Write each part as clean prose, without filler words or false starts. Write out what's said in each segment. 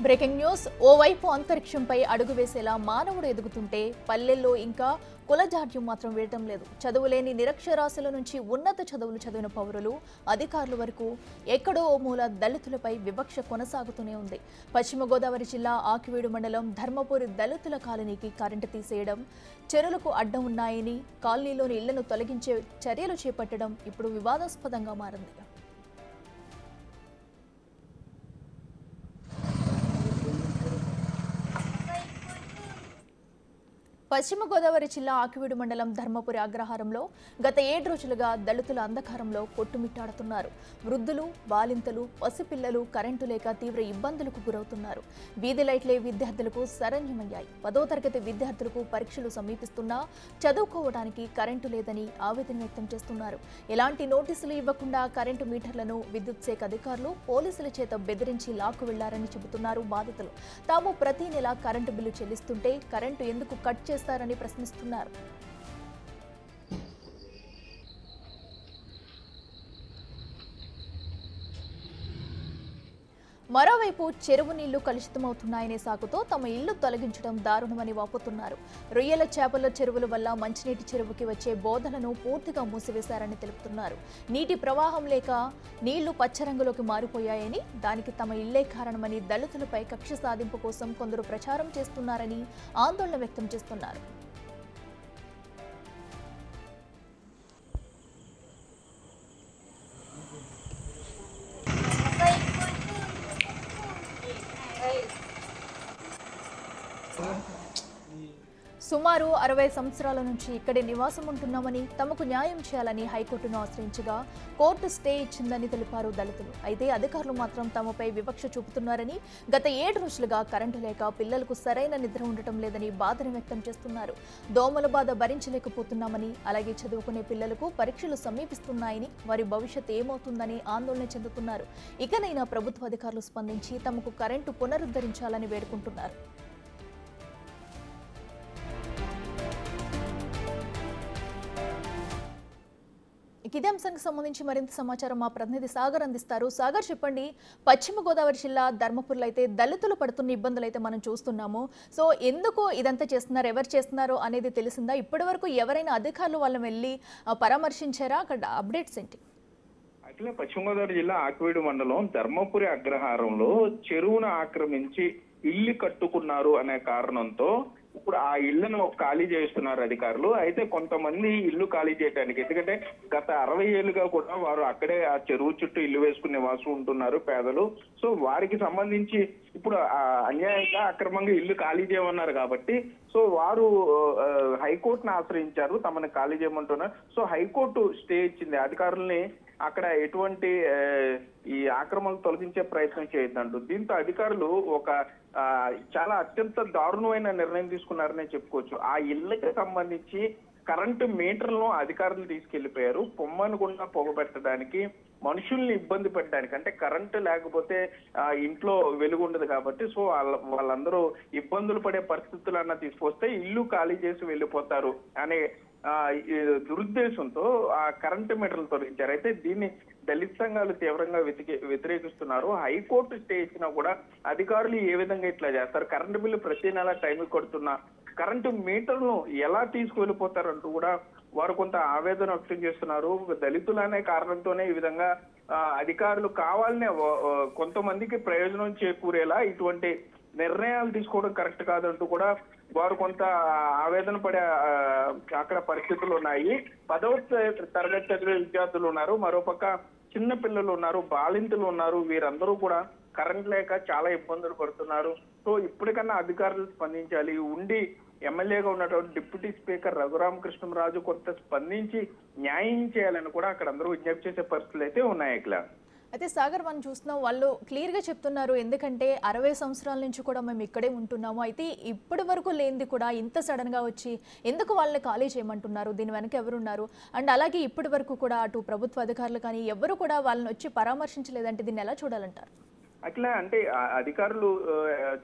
Breaking news ఓవైపు అంతరిక్షంపై అడుగు వేసేలా మానవుడు ఎదుగుతుంటే పల్లెల్లో ఇంకా కులజాడ్యం మాత్రం వేయటం లేదు. చదువులేని నిరక్షరాస్యుల నుంచి ఉన్నత చదువులు చదివిన పౌరులు అధికారుల వరకు ఎక్కడో ఓ మూల దళితులపై వివక్ష కొనసాగుతూనే ఉంది. పశ్చిమ గోదావరి జిల్లా ఆకివీడు మండలం ధర్మపురి దళితుల కాలనీకి కరెంటు తీసేయడం, చెరువులకు అడ్డం ఉన్నాయని కాలనీలోని ఇళ్లను తొలగించే చర్యలు చేపట్టడం ఇప్పుడు వివాదాస్పదంగా మారింది. పశ్చిమ గోదావరి జిల్లా ఆకివీడు మండలం ధర్మపురి అగ్రహారంలో గత 7 రోజులుగా దళితుల అంధకారంలో కొట్టుమిట్టాడుతున్నారు. వృద్ధులు, బాలింతలు, పసిపిల్లలు కరెంటు లేక తీవ్ర ఇబ్బందులకు గురవుతున్నారు. వీధి లైట్లే విద్యార్థులకు శరణ్యమయ్యాయి. 10వ తరగతి విద్యార్థులకు పరీక్షలు సమీపిస్తున్నా చదువుకోవడానికి కరెంటు లేదని ఆవేదన వ్యక్తం చేస్తున్నారు. ఎలాంటి నోటీసులు ఇవ్వకుండా కరెంటు మీటర్లను విద్యుత్ శాఖ అధికారులు పోలీసుల చేత బెదిరించి లాక్కు వెళ్లారని చెబుతున్నారు బాధితులు. తాము ప్రతి నెల కరెంటు బిల్లు చెల్లిస్తుంటే కరెంటు ఎందుకు కట్ చేస్తారని ప్రశ్నిస్తున్నారు. మరోవైపు చెరువు నీళ్లు కలుషితమవుతున్నాయనే సాకుతో తమ ఇల్లు తొలగించడం దారుణమని వాపోతున్నారు. రొయ్యల చేపల చెరువుల వల్ల మంచినీటి చెరువుకి వచ్చే బోధలను పూర్తిగా మూసివేశారని తెలుపుతున్నారు. నీటి ప్రవాహం లేక నీళ్లు పచ్చరంగులోకి మారిపోయాయని, దానికి తమ ఇళ్లే కారణమని దళితులపై కక్ష సాధింపు కోసం కొందరు ప్రచారం చేస్తున్నారని ఆందోళన వ్యక్తం చేస్తున్నారు. సుమారు 60 సంవత్సరాల నుంచి ఇక్కడే నివాసం ఉంటున్నామని, తమకు న్యాయం చేయాలని హైకోర్టును ఆశ్రయించగా కోర్టు స్టే ఇచ్చిందని తెలిపారు దళితులు. అయితే అధికారులు మాత్రం తమపై వివక్ష చూపుతున్నారని, గత 7 రోజులుగా కరెంటు లేక పిల్లలకు సరైన నిద్ర ఉండటం లేదని బాధను వ్యక్తం చేస్తున్నారు. దోమల బాధ భరించలేకపోతున్నామని, అలాగే చదువుకునే పిల్లలకు పరీక్షలు సమీపిస్తున్నాయని, వారి భవిష్యత్ ఏమవుతుందని ఆందోళన చెందుతున్నారు. ఇకనైనా ప్రభుత్వ అధికారులు స్పందించి తమకు కరెంటు పునరుద్ధరించాలని వేడుకుంటున్నారు. ఇదే అంశానికి సంబంధించి మరింత సమాచారం మా ప్రతినిధి సాగర్ అందిస్తారు. సాగర్, చెప్పండి, పశ్చిమ గోదావరి జిల్లా ధర్మపురిలో అయితే దళితులు పడుతున్న ఇబ్బందులు అయితే మనం చూస్తున్నాము. సో ఎందుకు ఇదంతా చేస్తున్నారు, ఎవరు చేస్తున్నారు అనేది తెలిసిందా? ఇప్పటి వరకు ఎవరైనా అధికారులు వాళ్ళని వెళ్ళి పరామర్శించారా? అక్కడ అప్డేట్స్ ఏంటి? అట్లే పశ్చిమ గోదావరి జిల్లా ఆకివీడు మండలం ధర్మపురి అగ్రహారంలో చెరువును ఆక్రమించి ఇల్లు కట్టుకున్నారు అనే కారణంతో ఇప్పుడు ఆ ఇళ్లను ఖాళీ చేస్తున్నారు అధికారులు. అయితే కొంతమంది ఇల్లు ఖాళీ చేయడానికి, ఎందుకంటే గత 60 ఏళ్లుగా కూడా వారు అక్కడే ఆ చెరువు చుట్టూ ఇల్లు వేసుకుని నివాసం ఉంటున్నారు పేదలు. సో వారికి సంబంధించి ఇప్పుడు అన్యాయంగా అక్రమంగా ఇల్లు ఖాళీ చేయమన్నారు కాబట్టి సో వారు హైకోర్టును ఆశ్రయించారు, తమను ఖాళీ చేయమంటున్నారు. సో హైకోర్టు స్టే ఇచ్చింది. అధికారుల్ని అక్కడ ఎటువంటి ఈ ఆక్రమణలు తొలగించే ప్రయత్నం చేయొద్దంటూ. దీంతో అధికారులు ఒక చాలా అత్యంత దారుణమైన నిర్ణయం తీసుకున్నారనే చెప్పుకోవచ్చు. ఆ ఇళ్లకి సంబంధించి కరెంటు మీటర్లను అధికారులు తీసుకెళ్లిపోయారు. పొమ్మను గుండా పొగబెట్టడానికి, మనుషుల్ని ఇబ్బంది పెట్టడానికి. అంటే కరెంటు లేకపోతే ఇంట్లో వెలుగు ఉండదు కాబట్టి సో వాళ్ళందరూ ఇబ్బందులు పడే పరిస్థితులన్నా తీసుకొస్తే ఇల్లు ఖాళీ చేసి వెళ్ళిపోతారు అనే దురుద్దేశంతో ఆ కరెంటు మీటర్లు తొలగించారు. అయితే దీన్ని దళిత సంఘాలు తీవ్రంగా వ్యతిరేకిస్తున్నారు. హైకోర్టు స్టే ఇచ్చినా కూడా అధికారులు ఏ విధంగా ఇట్లా చేస్తారు? కరెంటు బిల్లు ప్రతి నెల టైంకి కొడుతున్నా కరెంటు మీటర్ను ఎలా తీసుకువెళ్ళిపోతారంటూ కూడా వారు కొంత ఆవేదన వ్యక్తం చేస్తున్నారు. దళితులు అనే కారణంతోనే ఈ విధంగా అధికారులు కావాలనే కొంతమందికి ప్రయోజనం చేకూరేలా ఇటువంటి నిర్ణయాలు తీసుకోవడం కరెక్ట్ కాదంటూ కూడా వారు కొంత ఆవేదన పడే అక్కడ పరిస్థితులు ఉన్నాయి. 10వ తరగతి చదివే విద్యార్థులు ఉన్నారు, మరోపక్క చిన్న పిల్లలు ఉన్నారు, బాలింతలు ఉన్నారు. వీరందరూ కూడా కరెంట్ లేక చాలా ఇబ్బందులు పడుతున్నారు. సో ఇప్పటికన్నా అధికారులు స్పందించాలి. ఉండి ఎమ్మెల్యేగా ఉన్నటువంటి డిప్యూటీ స్పీకర్ రఘురామకృష్ణరాజు కొంత స్పందించి న్యాయం చేయాలని కూడా అక్కడ అందరూ విజ్ఞప్తి చేసే పరిస్థితులు అయితే ఉన్నాయి. ఇక్కడ అయితే సాగర్, మనం చూస్తున్నాం, వాళ్ళు క్లియర్గా చెప్తున్నారు, ఎందుకంటే 60 సంవత్సరాల నుంచి కూడా మేము ఇక్కడే ఉంటున్నాము. అయితే ఇప్పటి వరకు లేనిది కూడా ఇంత సడన్గా వచ్చి ఎందుకు వాళ్ళని ఖాళీ చేయమంటున్నారు? దీని వెనక ఎవరున్నారు? అండ్ అలాగే ఇప్పటి వరకు కూడా అటు ప్రభుత్వ అధికారులు కానీ ఎవరు కూడా వాళ్ళని వచ్చి పరామర్శించలేదంటే దీన్ని ఎలా చూడాలంటారు? అట్లా అంటే అధికారులు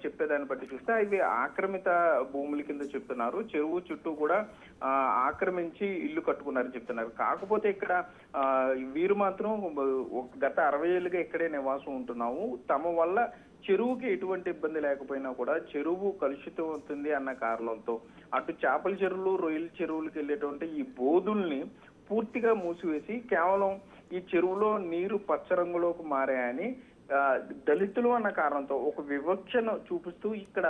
చెప్పేదాన్ని బట్టి చూస్తే అవి ఆక్రమిత భూముల కింద చెప్తున్నారు. చెరువు చుట్టూ కూడా ఆక్రమించి ఇల్లు కట్టుకున్నారని చెప్తున్నారు. కాకపోతే ఇక్కడ వీరు మాత్రం గత 60 ఏళ్ళుగా ఇక్కడే నివాసం ఉంటున్నాము, తమ వల్ల చెరువుకి ఎటువంటి ఇబ్బంది లేకపోయినా కూడా చెరువు కలుషితం అవుతుంది అన్న కారణంతో అటు చేపల చెరువులు, రొయ్యల చెరువులకు వెళ్ళేటువంటి ఈ బోధుల్ని పూర్తిగా మూసివేసి కేవలం ఈ చెరువులో నీరు పచ్చ రంగులోకి మారాయని దళితులు అన్న కారణంతో ఒక వివక్షను చూపిస్తూ ఇక్కడ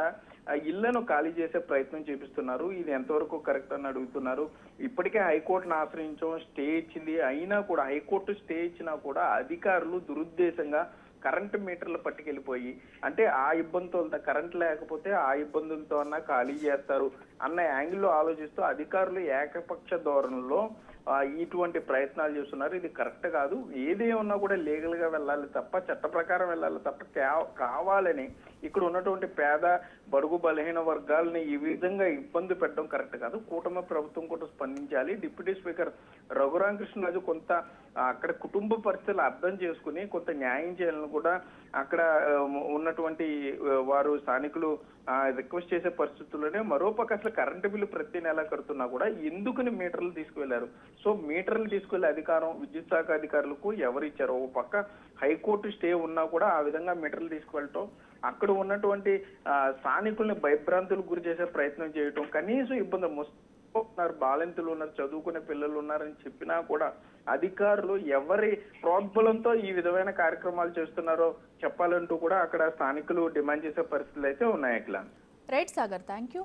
ఇళ్లను ఖాళీ చేసే ప్రయత్నం చేపిస్తున్నారు. ఇది ఎంతవరకు కరెక్ట్ అని అడుగుతున్నారు. ఇప్పటికే హైకోర్టును ఆశ్రయించడం, స్టే ఇచ్చింది, అయినా కూడా హైకోర్టు స్టే ఇచ్చినా కూడా అధికారులు దురుద్దేశంగా కరెంటు మీటర్లు పట్టుకెళ్ళిపోయి అంటే ఆ ఇబ్బందులతో కరెంట్ లేకపోతే ఆ ఇబ్బందులతో అన్నా ఖాళీ చేస్తారు అన్న యాంగిల్లో ఆలోచిస్తూ అధికారులు ఏకపక్ష ధోరణిలో ఇటువంటి ప్రయత్నాలు చేస్తున్నారు. ఇది కరెక్ట్ కాదు. ఏదేమన్నా కూడా లీగల్ గా వెళ్ళాలి తప్ప, చట్ట ప్రకారం వెళ్ళాలి తప్ప కావాలని ఇక్కడ ఉన్నటువంటి పేద బడుగు బలహీన వర్గాలని ఈ విధంగా ఇబ్బంది పెట్టడం కరెక్ట్ కాదు. కూటమి ప్రభుత్వం కూడా స్పందించాలి. డిప్యూటీ స్పీకర్ రఘురామకృష్ణరాజు కొంత అక్కడ కుటుంబ పరిస్థితులు అర్థం చేసుకుని కొంత న్యాయం చేయాలని కూడా అక్కడ ఉన్నటువంటి వారు స్థానికులు రిక్వెస్ట్ చేసే పరిస్థితుల్లోనే మరోపక్క అసలు కరెంటు బిల్లు ప్రతి నెల కడుతున్నా కూడా ఎందుకని మీటర్లు తీసుకువెళ్లారు? సో మీటర్లు తీసుకెళ్లే అధికారం విద్యుత్ శాఖ అధికారులకు ఎవరు ఇచ్చారు? ఓ పక్క హైకోర్టు స్టే ఉన్నా కూడా ఆ విధంగా మీటర్లు తీసుకువెళ్ళటం, అక్కడ ఉన్నటువంటి స్థానికుల్ని భయభ్రాంతులకు గురి చేసే ప్రయత్నం చేయటం, కనీసం ఇబ్బంది ఉన్నారు, బాలింతలు ఉన్నారు, చదువుకునే పిల్లలు ఉన్నారని చెప్పినా కూడా అధికారులు ఎవరి ప్రోద్బలంతో ఈ విధమైన కార్యక్రమాలు చేస్తున్నారో చెప్పాలంటూ కూడా అక్కడ స్థానికులు డిమాండ్ చేసే పరిస్థితులు అయితే ఉన్నాయి. Right Sagar, thank you.